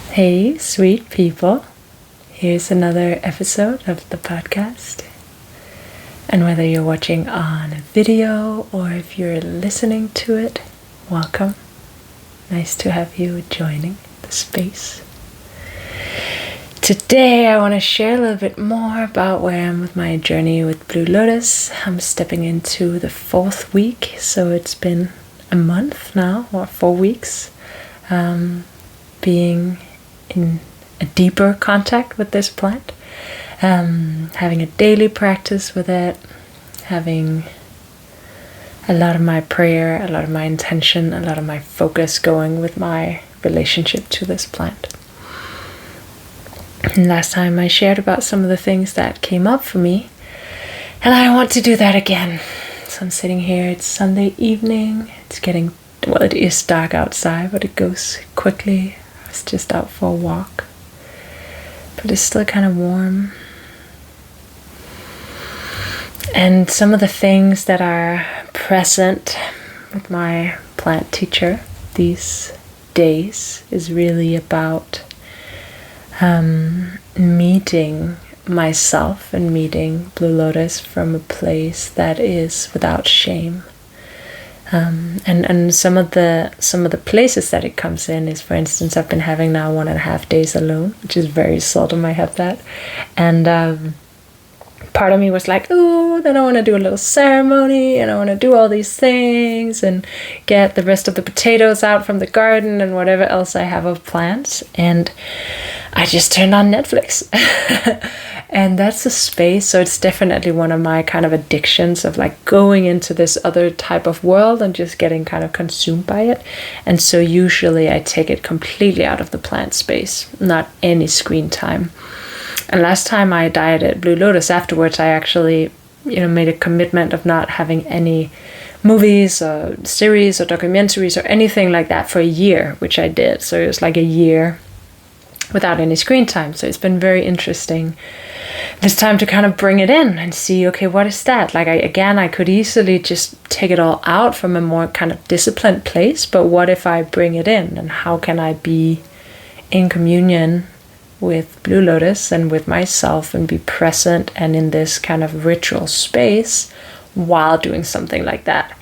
Hey, sweet people. Here's another episode of the podcast. And whether you're watching on a video or if you're listening to it, welcome. Nice to have you joining the space. Today I want to share a little bit more about where I am with my journey with Blue Lotus. I'm stepping into the 4th week, so it's been a month now, or 4 weeks, being in a deeper contact with this plant, having a daily practice with it, having a lot of my prayer, a lot of my intention, a lot of my focus going with my relationship to this plant. And last time I shared about some of the things that came up for me, and I want to do that again. So I'm sitting here, it's Sunday evening, it is dark outside, but it goes quickly. I was just out for a walk, but it's still kind of warm. And some of the things that are present with my plant teacher these days is really about meeting myself and meeting Blue Lotus from a place that is without shame. And some of the places that it comes in is, for instance, I've been having now 1.5 days alone, which is very seldom I have that. And part of me was like, oh, then I want to do a little ceremony and I want to do all these things and get the rest of the potatoes out from the garden and whatever else I have of plants. And I just turned on Netflix. And that's a space. So it's definitely one of my kind of addictions of like going into this other type of world and just getting kind of consumed by it. And so usually I take it completely out of the plant space, not any screen time. And last time I dieted Blue Lotus, afterwards I actually, made a commitment of not having any movies or series or documentaries or anything like that for a year, which I did. So it was like a year without any screen time. So it's been very interesting this time to kind of bring it in and see, okay, what is that? Like I could easily just take it all out from a more kind of disciplined place, but what if I bring it in, and how can I be in communion with Blue Lotus and with myself and be present and in this kind of ritual space while doing something like that?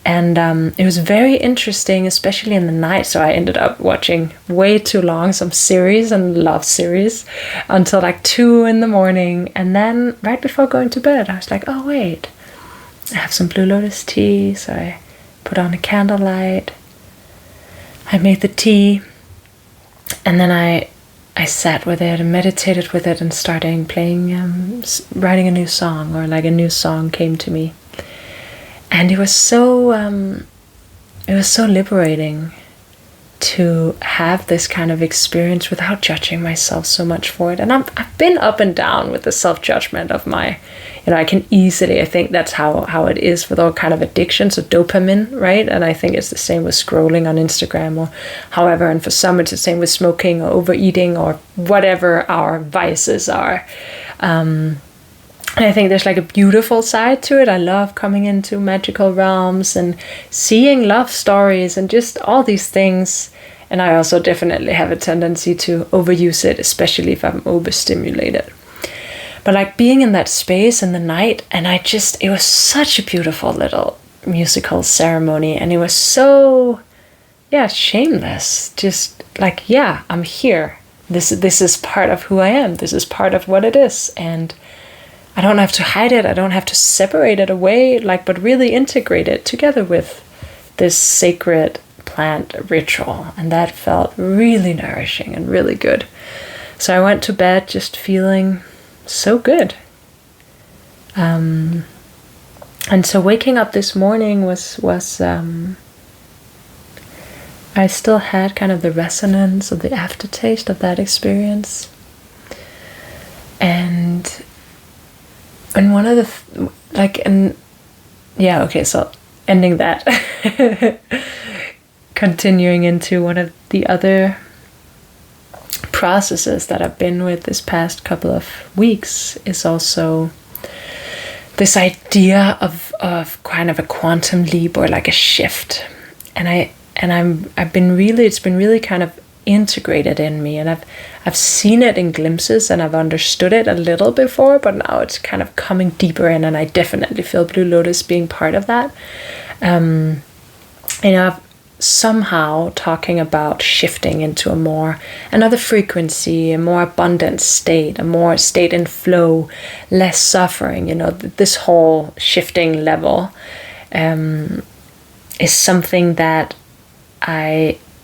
And it was very interesting, especially in the night. So I ended up watching way too long, some series and love series, until like 2 a.m. And then right before going to bed, I was like, oh wait, I have some Blue Lotus tea. So I put on a candlelight, I made the tea, and then I sat with it and meditated with it and started playing, writing a new song, or like a new song came to me. And it was so liberating to have this kind of experience without judging myself so much for it. And I've been up and down with the self-judgment of my, I think that's how it is with all kind of addictions of dopamine, right? And I think it's the same with scrolling on Instagram or however, and for some it's the same with smoking or overeating or whatever our vices are. And I think there's like a beautiful side to it. I love coming into magical realms and seeing love stories and just all these things. And I also definitely have a tendency to overuse it, especially if I'm overstimulated. But like being in that space in the night, and it was such a beautiful little musical ceremony. And it was so, shameless. Just like, I'm here. This is part of who I am. This is part of what it is. And I don't have to hide it. I don't have to separate it away, but really integrate it together with this sacred plant ritual. And that felt really nourishing and really good. So I went to bed just feeling so good. And so waking up this morning was I still had kind of the resonance of the aftertaste of that experience. And one of the, so ending that, continuing into one of the other processes that I've been with this past couple of weeks is also this idea of kind of a quantum leap or like a shift. It's been really kind of integrated in me, and I've seen it in glimpses, and I've understood it a little before, but now it's kind of coming deeper in, and I definitely feel Blue Lotus being part of that. I've somehow talking about shifting into another frequency, a more abundant state, a more state in flow, less suffering, this whole shifting level is something that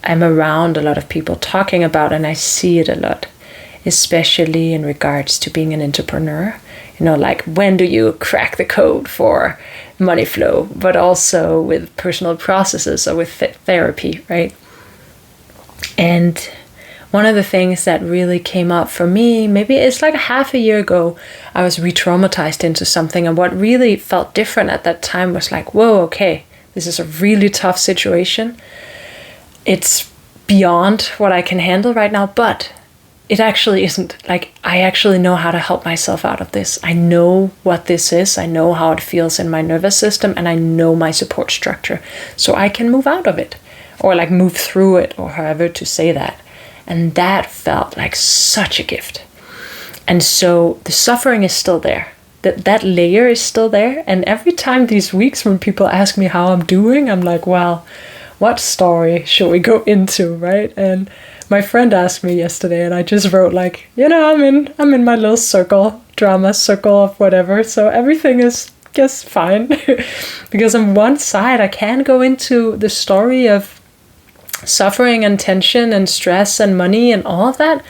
I'm around a lot of people talking about, and I see it a lot, especially in regards to being an entrepreneur. Like, when do you crack the code for money flow, but also with personal processes or with therapy, right? And one of the things that really came up for me, maybe it's like half a year ago, I was re-traumatized into something, and what really felt different at that time was like, whoa, okay, this is a really tough situation. It's beyond what I can handle right now, but it actually isn't. Like, I actually know how to help myself out of this. I know what this is. I know how it feels in my nervous system, and I know my support structure. So I can move out of it, or like move through it, or however to say that. And that felt like such a gift. And so the suffering is still there. That layer is still there. And every time these weeks when people ask me how I'm doing, I'm like, well, what story should we go into, right? And my friend asked me yesterday, and I just wrote like, I'm in my little drama circle of whatever. So everything is just fine. Because on one side, I can go into the story of suffering and tension and stress and money and all of that.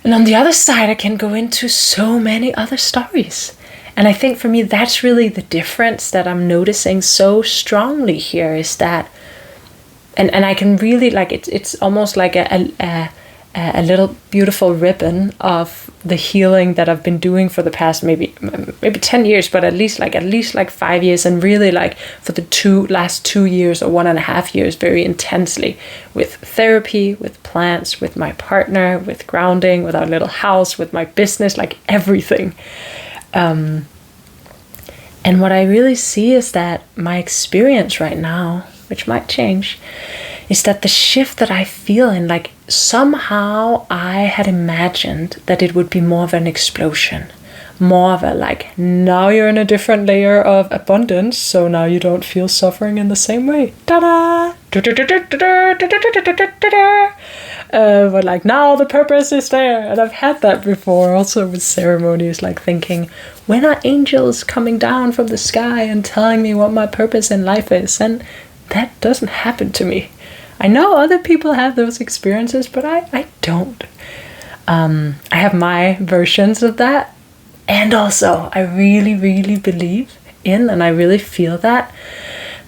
And on the other side, I can go into so many other stories. And I think for me, that's really the difference that I'm noticing so strongly here, is that And I can really, like, it's almost like a little beautiful ribbon of the healing that I've been doing for the past maybe 10 years, but at least like 5 years, and really like for the last 2 years or 1.5 years, very intensely, with therapy, with plants, with my partner, with grounding, with our little house, with my business, like everything. And what I really see is that my experience right now, which might change, is that the shift that I feel in, like, somehow I had imagined that it would be more of an explosion, more of a like, now you're in a different layer of abundance, so now you don't feel suffering in the same way. Ta-da! But like, now the purpose is there. And I've had that before also with ceremonies, like thinking, when are angels coming down from the sky and telling me what my purpose in life is? And that doesn't happen to me. I know other people have those experiences, but I don't. I have my versions of that. And also, I really, really believe in, and I really feel that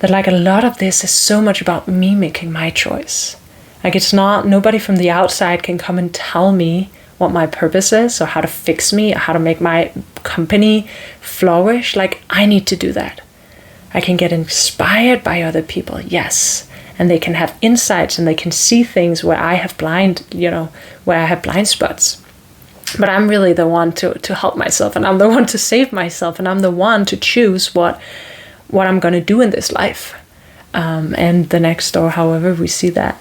like a lot of this is so much about me making my choice. Like, it's not, nobody from the outside can come and tell me what my purpose is, or how to fix me, or how to make my company flourish. Like, I need to do that. I can get inspired by other people, yes. And they can have insights, and they can see things where I have blind spots. But I'm really the one to help myself, and I'm the one to save myself, and I'm the one to choose what I'm going to do in this life. And the next, or however we see that.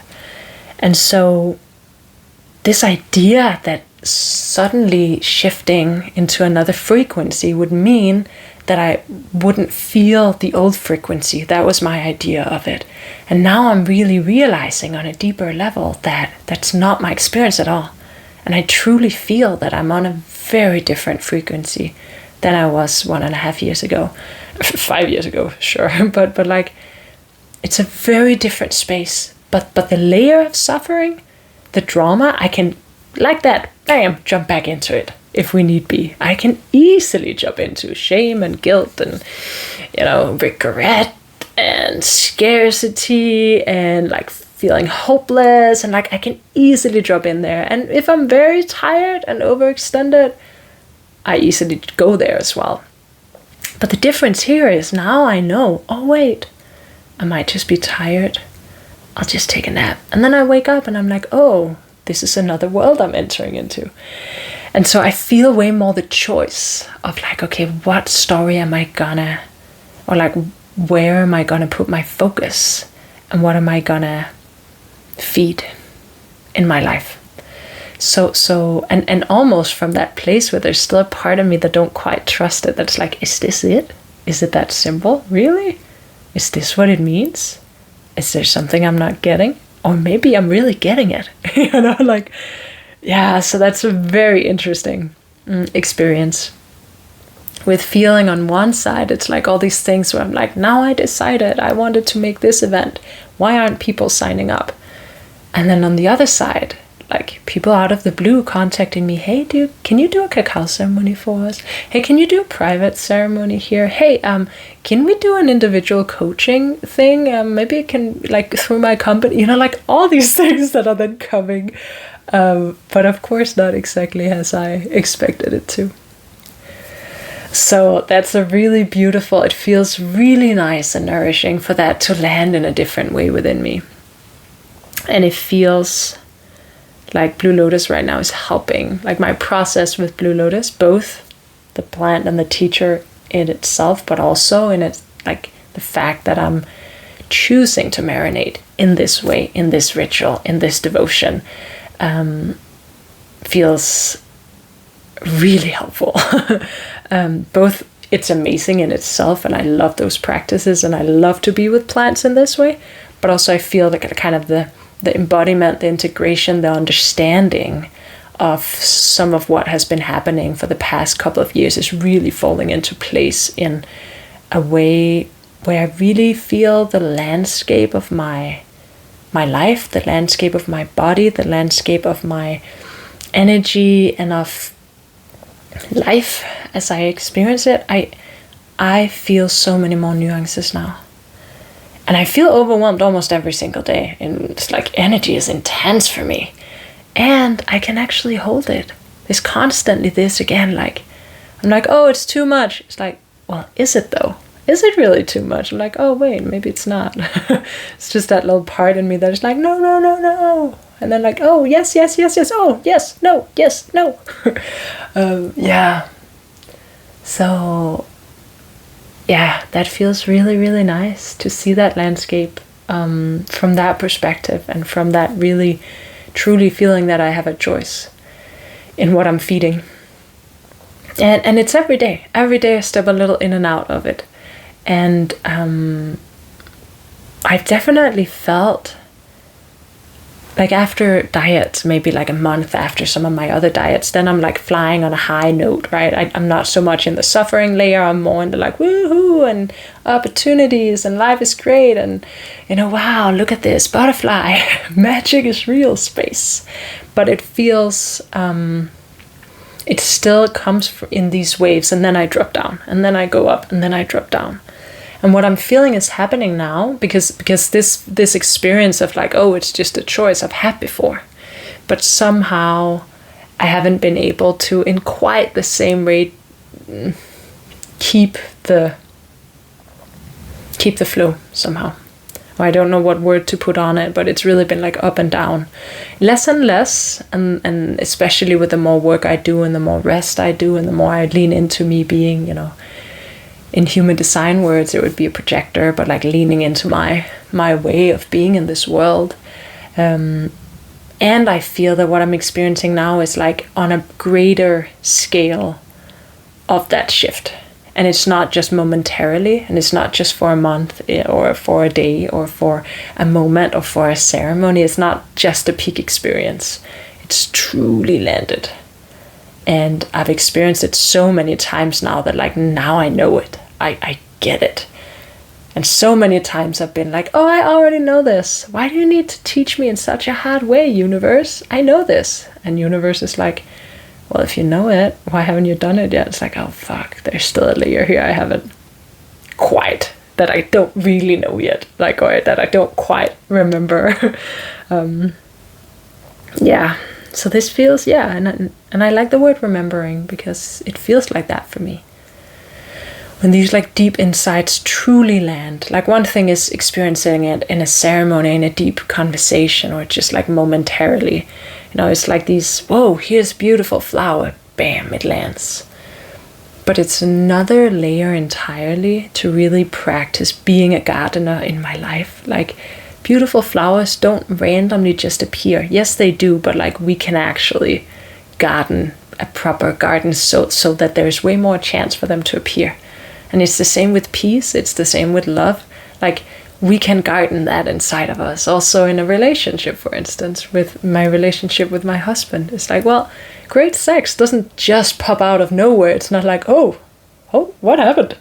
And so this idea that suddenly shifting into another frequency would mean that I wouldn't feel the old frequency. That was my idea of it. And now I'm really realizing on a deeper level that that's not my experience at all. And I truly feel that I'm on a very different frequency than I was 1.5 years ago. 5 years ago, sure. But like, it's a very different space. But the layer of suffering, the drama, I can, like that, bam, jump back into it if we need be. I can easily jump into shame and guilt and, regret and scarcity and like feeling hopeless, and like I can easily drop in there. And if I'm very tired and overextended, I easily go there as well. But the difference here is now I know, oh wait, I might just be tired. I'll just take a nap. And then I wake up and I'm like, oh, this is another world I'm entering into. And so I feel way more the choice of like, okay, what story am I gonna, or like, where am I gonna put my focus? And what am I gonna feed? in my life. So and almost from that place where there's still a part of me that don't quite trust it, that's like, is this it? Is it that simple? Really? Is this what it means? Is there something I'm not getting? Or maybe I'm really getting it. Like, yeah, so that's a very interesting experience. With feeling on one side, it's like all these things where I'm like, now I decided I wanted to make this event. Why aren't people signing up? And then on the other side, like people out of the blue contacting me, hey dude, can you do a cacao ceremony for us? Hey, can you do a private ceremony here? Hey, can we do an individual coaching thing? Maybe I can, like, through my company, like all these things that are then coming. But of course not exactly as I expected it to. So that's a really beautiful, it feels really nice and nourishing for that to land in a different way within me. And it feels like Blue Lotus right now is helping, like my process with Blue Lotus, both the plant and the teacher in itself, but also in it, like the fact that I'm choosing to marinate in this way, in this ritual, in this devotion, feels really helpful. Both it's amazing in itself, and I love those practices, and I love to be with plants in this way, but also I feel like kind of the embodiment, the integration, the understanding of some of what has been happening for the past couple of years is really falling into place in a way where I really feel the landscape of my life, the landscape of my body, the landscape of my energy and of life as I experience it. I feel so many more nuances now. And I feel overwhelmed almost every single day. And it's like energy is intense for me. And I can actually hold it. There's constantly this again, like, I'm like, oh, it's too much. It's like, well, is it though? Is it really too much? I'm like, oh, wait, maybe it's not. It's just that little part in me that is like, no, no, no, no. And then like, oh, yes, yes, yes, yes. Oh, yes, no, yes, no. Yeah. So yeah, that feels really, really nice to see that landscape from that perspective, and from that really, truly feeling that I have a choice in what I'm feeding. And it's every day. Every day I step a little in and out of it. And I definitely felt like after diets, maybe like a month after some of my other diets, then I'm like flying on a high note, right? I'm not so much in the suffering layer. I'm more in the like woohoo and opportunities and life is great and wow, look at this butterfly, magic is real space. But it feels it still comes in these waves, and then I drop down, and then I go up, and then I drop down. And what I'm feeling is happening now, because this experience of like, oh, it's just a choice I've had before, but somehow I haven't been able to, in quite the same way, keep the flow somehow. Or I don't know what word to put on it, but it's really been like up and down, less and less, and especially with the more work I do and the more rest I do and the more I lean into me being, in human design words, it would be a projector, but like leaning into my way of being in this world. And I feel that what I'm experiencing now is like on a greater scale of that shift. And it's not just momentarily, and it's not just for a month or for a day or for a moment or for a ceremony. It's not just a peak experience. It's truly landed. And I've experienced it so many times now that like now I know it. I get it. And so many times I've been like, oh, I already know this. Why do you need to teach me in such a hard way, universe? I know this. And universe is like, well, if you know it, why haven't you done it yet? It's like, oh, fuck, there's still a layer here I haven't quite, that I don't really know yet. Like, or that I don't quite remember. Yeah. So this feels, and I like the word remembering, because it feels like that for me. When these like deep insights truly land, like one thing is experiencing it in a ceremony, in a deep conversation, or just like momentarily, it's like these, whoa, here's a beautiful flower, bam, it lands. But it's another layer entirely to really practice being a gardener in my life, like beautiful flowers don't randomly just appear. Yes, they do, but like we can actually garden a proper garden so that there's way more chance for them to appear. And it's the same with peace. It's the same with love. Like we can garden that inside of us. Also in a relationship, for instance, with my relationship with my husband. It's like, well, great sex doesn't just pop out of nowhere. It's not like, oh, what happened?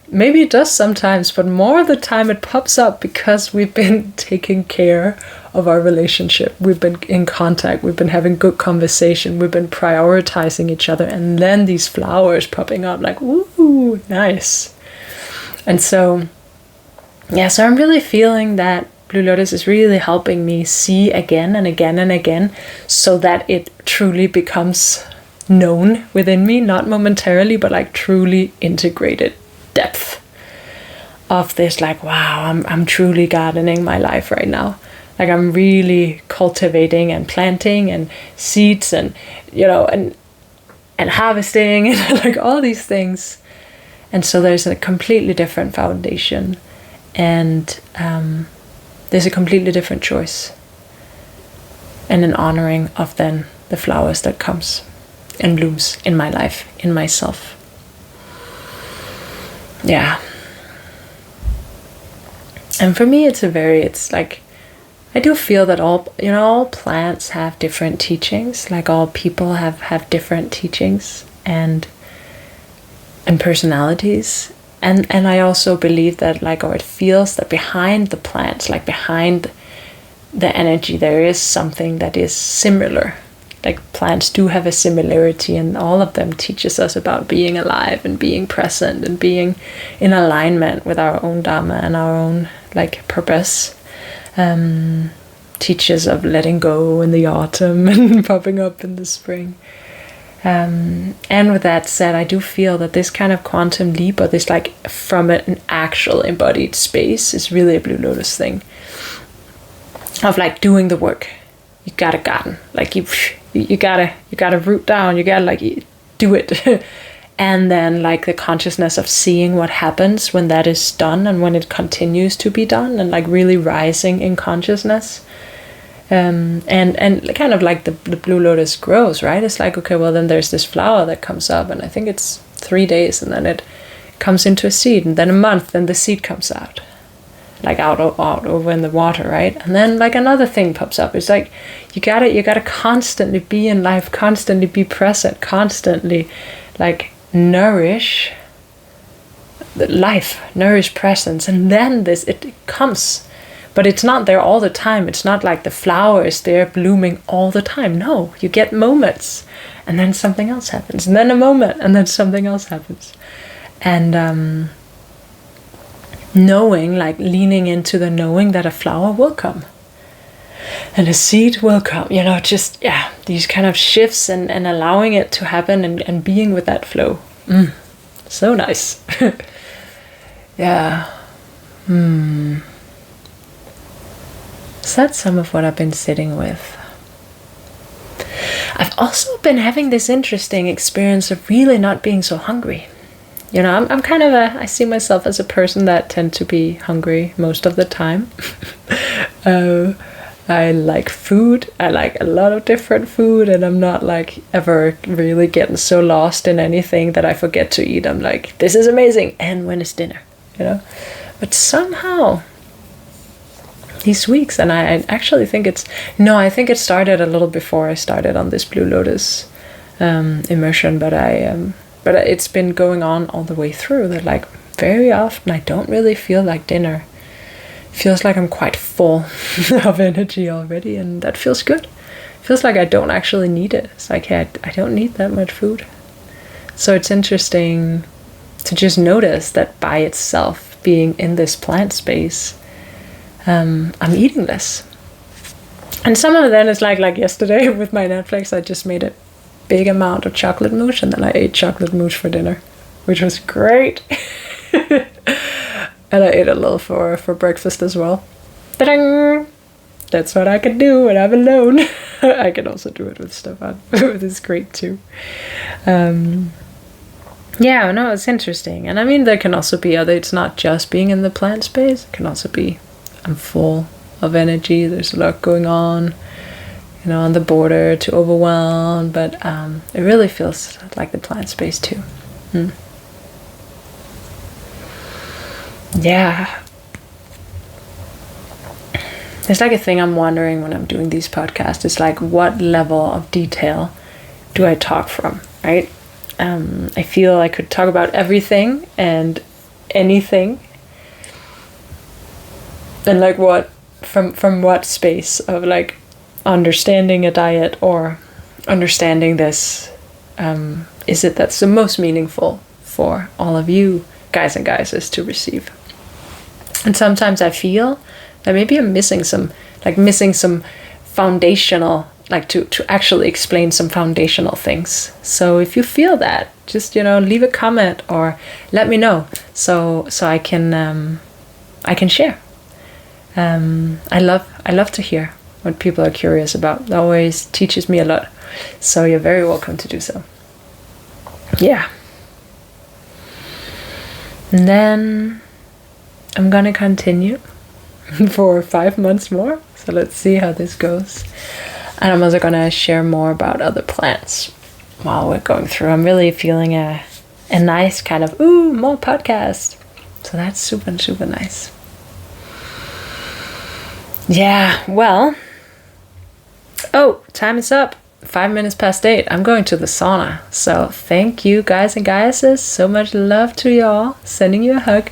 Maybe it does sometimes, but more of the time it pops up because we've been taking care of our relationship. We've been in contact. We've been having good conversation. We've been prioritizing each other. And then these flowers popping up like, ooh, nice. And so, yeah, so I'm really feeling that Blue Lotus is really helping me see again and again and again so that it truly becomes known within me, not momentarily, but like truly integrated depth of this, like, wow, I'm truly gardening my life right now. Like I'm really cultivating and planting and seeds and, you know, and harvesting and like all these things. And so there's a completely different foundation, and there's a completely different choice and an honoring of then the flowers that comes and blooms in my life, in myself. Yeah. And for me, it's like, I do feel that all plants have different teachings, like all people have different teachings and personalities. And I also believe that, like, or it feels that behind the plants, like behind the energy, there is something that is similar. Like plants do have a similarity, and all of them teaches us about being alive and being present and being in alignment with our own dharma and our own like purpose. Teaches of letting go in the autumn and popping up in the spring. And with that said, I do feel that this kind of quantum leap, or this like from an actual embodied space, is really a Blue Lotus thing. Of like doing the work. You gotta garden, like you gotta root down, you gotta like do it. And then like the consciousness of seeing what happens when that is done and when it continues to be done, and like really rising in consciousness. And kind of like the Blue Lotus grows, right? It's like, okay, well then there's this flower that comes up, and I think it's 3 days, and then it comes into a seed, and then a month, then the seed comes out. Like out over in the water, right? And then like another thing pops up. It's like you gotta constantly be in life, constantly be present, constantly like nourish the life, nourish presence, and then it comes. But it's not there all the time. It's not like the flower is there blooming all the time. No, you get moments, and then something else happens, and then a moment, and then something else happens, and knowing, like leaning into the knowing that a flower will come and a seed will come, you know, just, yeah, these kind of shifts and allowing it to happen and being with that flow. So nice. Yeah. So that's some of what I've been sitting with. I've also been having this interesting experience of really not being so hungry. You know, I'm kind of I see myself as a person that tend to be hungry most of the time. I like food. I like a lot of different food, and I'm not like ever really getting so lost in anything that I forget to eat. I'm like, this is amazing, and when is dinner? You know, but somehow these weeks, and I actually think I think it started a little before I started on this Blue Lotus immersion, but but it's been going on all the way through, that like very often I don't really feel like dinner. It feels like I'm quite full of energy already, and that feels good. It feels like I don't actually need it. It's like, hey, I don't need that much food. So it's interesting to just notice that by itself, being in this plant space, I'm eating less. And some of that is like yesterday with my Netflix, I just made a big amount of chocolate mousse, and then I ate chocolate mousse for dinner, which was great. And I ate a little for breakfast as well. Ta-dang! That's what I can do when I'm alone. I can also do it with Stephan, which is great too. Yeah, no, it's interesting. And I mean, there can also be it's not just being in the plant space. It can also be, I'm full, of energy. There's a lot going on, on the border to overwhelm, but it really feels like the plant space too. Yeah. It's like a thing I'm wondering when I'm doing these podcasts. It's like, what level of detail do I talk from, right? I feel I could talk about everything and anything. And like what, from what space of like understanding a diet or understanding this, is it that's the most meaningful for all of you guys and guys to receive. And sometimes I feel that maybe I'm missing some foundational, like to actually explain some foundational things. So if you feel that, just, leave a comment or let me know so I can share. I love to hear what people are curious about. It always teaches me a lot. So you're very welcome to do so. Yeah. And then I'm gonna continue for 5 months more. So let's see how this goes. And I'm also gonna share more about other plants while we're going through. I'm really feeling a nice kind of, more podcast. So that's super, super nice. Yeah, well. Oh, time is up. 5 minutes past 8. I'm going to the sauna. So thank you guys and guys. So much love to y'all. Sending you a hug.